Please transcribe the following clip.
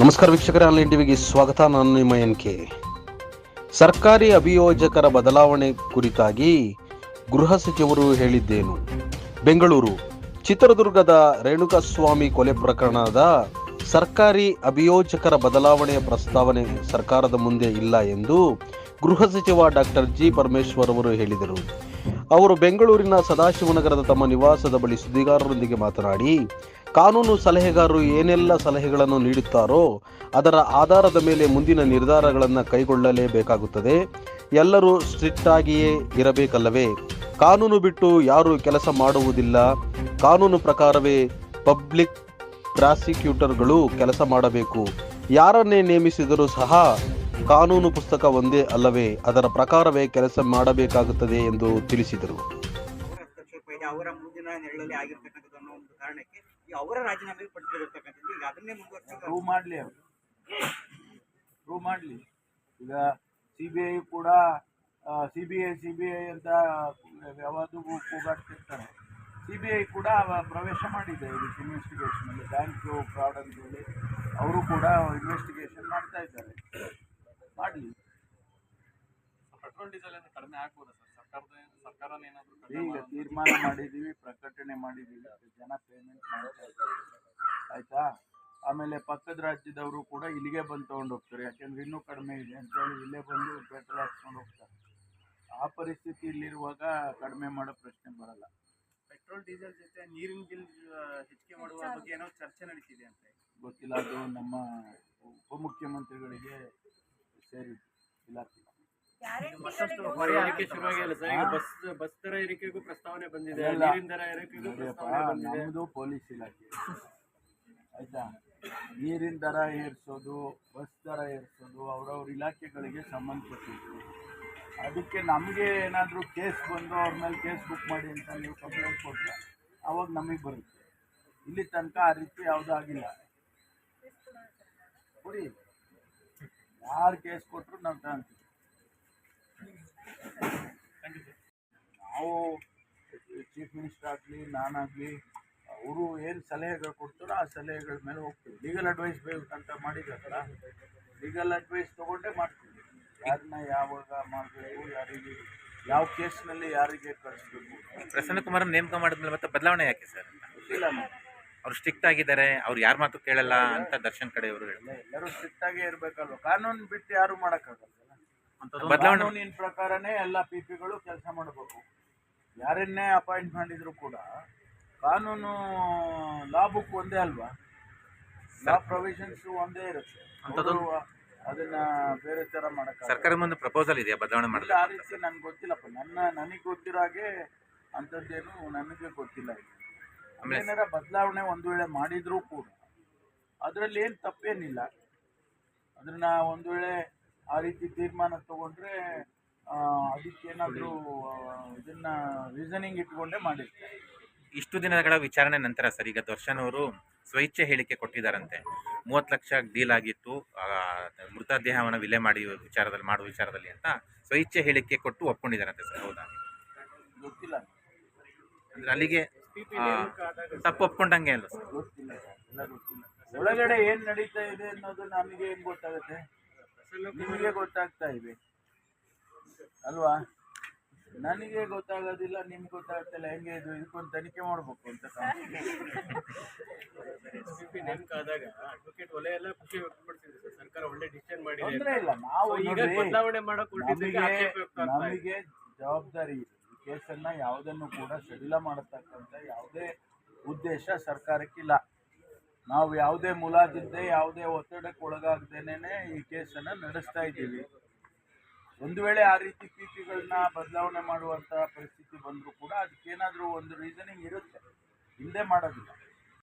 ನಮಸ್ಕಾರ ವೀಕ್ಷಕರೇ, ಆನ್ಲೈನ್ ಟಿವಿಗೆ ಸ್ವಾಗತ. ನಾನು ನಿಮ್ಮ ಎನ್.ಕೆ. ಸರ್ಕಾರಿ ಅಭಿಯೋಜಕರ ಬದಲಾವಣೆ ಕುರಿತಾಗಿ ಗೃಹ ಸಚಿವರು ಹೇಳಿದ್ದೇನು? ಬೆಂಗಳೂರು ಚಿತ್ರದುರ್ಗದ ರೇಣುಕಾಸ್ವಾಮಿ ಕೊಲೆ ಪ್ರಕರಣದ ಸರ್ಕಾರಿ ಅಭಿಯೋಜಕರ ಬದಲಾವಣೆಯ ಪ್ರಸ್ತಾವನೆ ಸರ್ಕಾರದ ಮುಂದೆ ಇಲ್ಲ ಎಂದು ಗೃಹ ಸಚಿವ ಡಾಕ್ಟರ್ ಜಿ ಪರಮೇಶ್ವರ್ ಅವರು ಹೇಳಿದರು. ಅವರು ಬೆಂಗಳೂರಿನ ಸದಾಶಿವನಗರದ ತಮ್ಮ ನಿವಾಸದ ಬಳಿ ಸುದ್ದಿಗಾರರೊಂದಿಗೆ ಮಾತನಾಡಿ, ಕಾನೂನು ಸಲಹೆಗಾರರು ಏನೆಲ್ಲ ಸಲಹೆಗಳನ್ನು ನೀಡುತ್ತಾರೋ ಅದರ ಆಧಾರದ ಮೇಲೆ ಮುಂದಿನ ನಿರ್ಧಾರಗಳನ್ನು ಕೈಗೊಳ್ಳಲೇಬೇಕಾಗುತ್ತದೆ. ಎಲ್ಲರೂ ಸ್ಟ್ರಿಕ್ಟ್ ಆಗಿಯೇ ಇರಬೇಕಲ್ಲವೇ? ಕಾನೂನು ಬಿಟ್ಟು ಯಾರೂ ಕೆಲಸ ಮಾಡುವುದಿಲ್ಲ. ಕಾನೂನು ಪ್ರಕಾರವೇ ಪಬ್ಲಿಕ್ ಪ್ರಾಸಿಕ್ಯೂಟರ್ಗಳು ಕೆಲಸ ಮಾಡಬೇಕು. ಯಾರನ್ನೇ ನೇಮಿಸಿದರೂ ಸಹ ಕಾನೂನು ಪುಸ್ತಕ ಒಂದೇ ಅಲ್ಲವೇ? ಅದರ ಪ್ರಕಾರವೇ ಕೆಲಸ ಮಾಡಬೇಕಾಗುತ್ತದೆ ಎಂದು ತಿಳಿಸಿದರು. ಅವರ ಮುಂದಿನ ನೆರಳಲ್ಲಿ ಆಗಿರ್ತಕ್ಕಂಥದ್ದು ಅನ್ನೋ ಒಂದು ಕಾರಣಕ್ಕೆ ಅವರ ರಾಜೀನಾಮೆಗೆ ಪಟ್ಟಿರತಕ್ಕಂಥದ್ದು ಈಗ ಅದನ್ನೇ ಪ್ರೂವ್ ಮಾಡಲಿ. ಈಗ CBI ಕೂಡ ಸಿಬಿಐ ಅಂತ ಯಾವಾಗೂ ಕೂಗಾಡ್ತಿರ್ತಾರೆ. CBI ಕೂಡ ಪ್ರವೇಶ ಮಾಡಿದೆ ಇದಕ್ಕೆ ಇನ್ವೆಸ್ಟಿಗೇಷನಲ್ಲಿ. ಬ್ಯಾಂಕ್ ಫ್ರಾಡ್ ಅಂತೇಳಿ ಅವರು ಕೂಡ ಇನ್ವೆಸ್ಟಿಗೇಷನ್ ಮಾಡ್ತಾ ಇದ್ದಾರೆ. ಮಾಡಲಿ. ಪೆಟ್ರೋಲ್ ಡೀಸೆಲ್ ಕಡಿಮೆ ಆಗ್ಬೋದಾ ಸರ್? ಸರ್ಕಾರನೇ ಏನಾದರೂ ಈಗ ತೀರ್ಮಾನ ಮಾಡಿದ್ದೀವಿ, ಪ್ರಕಟಣೆ ಮಾಡಿದ್ದೀವಿ, ಜನ ಪೇಮೆಂಟ್ ಮಾಡ್ತಾ ಇದ್ದಾರೆ. ಆಯಿತಾ? ಆಮೇಲೆ ಪಕ್ಕದ ರಾಜ್ಯದವರು ಕೂಡ ಇಲ್ಲಿಗೆ ಬಂದು ತೊಗೊಂಡು ಹೋಗ್ತಾರೆ. ಯಾಕೆಂದ್ರೆ ಇನ್ನೂ ಕಡಿಮೆ ಇದೆ ಅಂತೇಳಿ ಇಲ್ಲೇ ಬಂದು ಪೆಟ್ರೋಲ್ ಹಾಕ್ಸ್ಕೊಂಡು ಹೋಗ್ತಾರೆ. ಆ ಪರಿಸ್ಥಿತಿ ಇಲ್ಲಿರುವಾಗ ಕಡಿಮೆ ಮಾಡೋ ಪ್ರಶ್ನೆ ಬರಲ್ಲ. ಪೆಟ್ರೋಲ್ ಡೀಸೆಲ್ ಜೊತೆ ನೀರಿನ ಬಿಲ್ ಹೆಚ್ಚಿಗೆ ಮಾಡುವ ಬಗ್ಗೆ ಏನೋ ಚರ್ಚೆ ನಡೀತಿದೆ ಅಂತ. ಗೊತ್ತಿಲ್ಲ, ಅದು ನಮ್ಮ ಉಪಮುಖ್ಯಮಂತ್ರಿಗಳಿಗೆ ಸೇರಿ ಇಲಾಖೆ. ಮತ್ತಷ್ಟು ಹೊರೆ ಏರಿಕೆ ಶುರುವಾಗಿಲ್ಲ ಸರ್. ಈಗ ಬಸ್ ದರ ಏರಿಕೆಗೂ ಪ್ರಸ್ತಾವನೆ ಬಂದಿದೆ, ನೀರಿನ ದರ ಏರಿಕೆಗೂ ಪ್ರಸ್ತಾವನೆ ಬಂದಿದೆ. ನಮ್ಮದು ಪೊಲೀಸ್ ಇಲಾಖೆ, ಆಯ್ತಾ? ನೀರಿನ ದರ ಏರಿಸೋದು, ಬಸ್ ದರ ಏರಿಸೋದು ಅವ್ರವ್ರ ಇಲಾಖೆಗಳಿಗೆ ಸಂಬಂಧಪಟ್ಟಿದ್ದು. ಅದಕ್ಕೆ ನಮಗೆ ಏನಾದರೂ ಕೇಸ್ ಬಂದು ಅವ್ರ ಮೇಲೆ ಕೇಸ್ ಬುಕ್ ಮಾಡಿ ಅಂತ ನೀವು ಕಂಪ್ಲೇಂಟ್ ಕೊಟ್ಟರೆ ಅವಾಗ ನಮಗೆ ಬರುತ್ತೆ. ಇಲ್ಲಿ ತನಕ ಆ ರೀತಿ ಯಾವುದೂ ಆಗಿಲ್ಲ. ಕೊಡಿ, ಯಾರು ಕೇಸ್ ಕೊಟ್ಟರು ನಾವು ತಗೊಂತೀವಿ. ನಾವು ಚೀಫ್ ಮಿನಿಸ್ಟರ್ ಆಗಲಿ, ನಾನಾಗಲಿ, ಅವರು ಏನು ಸಲಹೆಗಳು ಕೊಡ್ತಾರೋ ಆ ಸಲಹೆಗಳ ಮೇಲೆ ಹೋಗ್ತೀವಿ. ಲೀಗಲ್ ಅಡ್ವೈಸ್ ಬೇಕಂತ ಮಾಡಿದಾರಲ್ಲ, ಲೀಗಲ್ ಅಡ್ವೈಸ್ ತೊಗೊಂಡೇ ಮಾಡ್ತೀವಿ. ಯಾರನ್ನ ಯಾವಾಗ ಮಾಡಬೇಕು, ಯಾರಿಗೆ ಯಾವ ಕೇಸ್ನಲ್ಲಿ ಯಾರಿಗೆ ಕಳಿಸ್ಬೇಕು. ಪ್ರಸನ್ನಕುಮಾರ್ ನೇಮಕ ಮಾಡಿದ್ಮೇಲೆ ಮತ್ತೆ ಬದಲಾವಣೆ ಯಾಕೆ ಸರ್? ಗೊತ್ತಿಲ್ಲ ನಮಗೆ. ಅವ್ರು ಸ್ಟ್ರಿಕ್ಟ್ ಆಗಿದ್ದಾರೆ, ಅವ್ರು ಯಾರ ಮಾತು ಕೇಳಲ್ಲ ಅಂತ ದರ್ಶನ್ ಕಡೆಯವರು ಹೇಳಿದ್ದಾರೆ. ಎಲ್ಲರೂ ಸ್ಟ್ರಿಕ್ಟ್ ಆಗೇ ಇರಬೇಕಲ್ವ? ಕಾನೂನು ಬಿಟ್ಟು ಯಾರು ಮಾಡೋಕ್ಕಾಗಲ್ಲ. ಬದಲಾವಣೆ ಕಾನೂನಿನ ಪ್ರಕಾರನೇ ಎಲ್ಲ ಪಿಗಳು ಕೆಲಸ ಮಾಡಬೇಕು. ಯಾರನ್ನೇ ಅಪಾಯಿಂಟ್ ಮಾಡಿದ್ರು ಕೂಡ ಕಾನೂನು ಲಾ ಬುಕ್ ಒಂದೇ ಅಲ್ವಾ? ಲಾ ಪ್ರೊವಿಷನ್ಸ್ ಒಂದೇ ಇರುತ್ತೆ. ಅದನ್ನ ಬೇರೆ ಥರ ಮಾಡೋಕ್ಕಾಗಲ್ಲ. ಸರ್ಕಾರದ ಮುಂದೆ ಪ್ರಪೋಸಲ್ ಇದೆಯಾ ಬದಲಾವಣೆ ಮಾಡಲಿ? ಆ ರೀತಿ ನನಗೆ ಗೊತ್ತಿಲ್ಲಪ್ಪ. ನನಗೆ ಗೊತ್ತಿರೋ ಹಾಗೆ ಅಂಥದ್ದೇನು ನನಗೆ ಗೊತ್ತಿಲ್ಲ. ಏನಾರ ಬದಲಾವಣೆ ಒಂದು ವೇಳೆ ಮಾಡಿದರೂ ಕೂಡ ಅದರಲ್ಲಿ ಏನು ತಪ್ಪೇನಿಲ್ಲ. ಅದನ್ನ ಒಂದು ವೇಳೆ ಆ ರೀತಿ ತೀರ್ಮಾನ ತಗೊಂಡ್ರೆ ಅದಕ್ಕೇನಾದರೂ ಇದನ್ನ ರೀಸನಿಂಗ್ ಇಟ್ಕೊಂಡೇ ಮಾಡಿರ್ತಾರೆ. ಇಷ್ಟು ದಿನಗಳ ವಿಚಾರಣೆ ನಂತರ ಸರ್, ಈಗ ದರ್ಶನ್ ಅವರು ಸ್ವಇಚ್ಛೆ ಹೇಳಿಕೆ ಕೊಟ್ಟಿದ್ದಾರಂತೆ. 30 ಲಕ್ಷ ಡೀಲ್ ಆಗಿತ್ತು ಮೃತದೇಹವನ್ನು ವಿಲೆ ಮಾಡುವ ವಿಚಾರದಲ್ಲಿ ಅಂತ ಸ್ವಇಚ್ಛೆ ಹೇಳಿಕೆ ಕೊಟ್ಟು ಒಪ್ಕೊಂಡಿದ್ದಾರಂತೆ ಸರ್. ಹೌದಾ? ಗೊತ್ತಿಲ್ಲ. ಅಂದ್ರೆ ಅಲ್ಲಿಗೆ ತಪ್ಪು ಒಪ್ಕೊಂಡಂಗೆ ಅಲ್ಲ ಸರ್? ಗೊತ್ತಿಲ್ಲ, ಎಲ್ಲ ಗೊತ್ತಿಲ್ಲ. ಒಳಗಡೆ ಏನು ನಡೀತಾ ಇದೆ ಅನ್ನೋದು ನಮಗೆ ಏನು ಗೊತ್ತಾಗುತ್ತೆ? ನಿಮಗೆ ಗೊತ್ತಾಗ್ತಾ ಇದೆ ಅಲ್ವಾ? ನನಗೆ ಗೊತ್ತಾಗೋದಿಲ್ಲ, ನಿಮ್ಗೆ ಗೊತ್ತಾಗ್ತಿಲ್ಲ. ಹೆಂಗೆ ಇದು? ಇದಕ್ಕೊಂದು ತನಿಖೆ ಮಾಡಬೇಕು ಅಂತ ನೇಮಕ ಆದಾಗ ಅಡ್ವೊಕೇಟ್ ವಲಯ ಎಲ್ಲ ಖುಷಿ ವ್ಯಕ್ತಪಡಿಸಿದೆ ಸರ್. ಸರ್ಕಾರ ಒಳ್ಳೆ ಡಿಸಿಷನ್ ಮಾಡಿದೆ. ತೊಂದರೆ ಇಲ್ಲ. ನಾವು ಬದಲಾವಣೆ ಮಾಡಕ್ ನಮಗೆ ಜವಾಬ್ದಾರಿ ಇದೆ. ಈ ಕೇಸನ್ನ ಯಾವುದನ್ನು ಕೂಡ ಸಡಿಲ ಮಾಡತಕ್ಕಂಥ ಯಾವುದೇ ಉದ್ದೇಶ ಸರ್ಕಾರಕ್ಕಿಲ್ಲ. ನಾವು ಯಾವುದೇ ಮುಲಾಜಿಲ್ಲದೆ, ಯಾವುದೇ ಒತ್ತಡಕ್ಕೆ ಒಳಗಾಗದೇನೆ ಈ ಕೇಸನ್ನು ನಡೆಸ್ತಾ ಇದ್ದೀವಿ. ಒಂದು ವೇಳೆ ಆ ರೀತಿ ಪಿಗಳನ್ನ ಬದಲಾವಣೆ ಮಾಡುವಂಥ ಪರಿಸ್ಥಿತಿ ಬಂದರೂ ಕೂಡ ಅದಕ್ಕೇನಾದರೂ ಒಂದು ರೀಸನಿಂಗ್ ಇರುತ್ತೆ, ಹಿಂದೆ ಮಾಡೋದಿಲ್ಲ.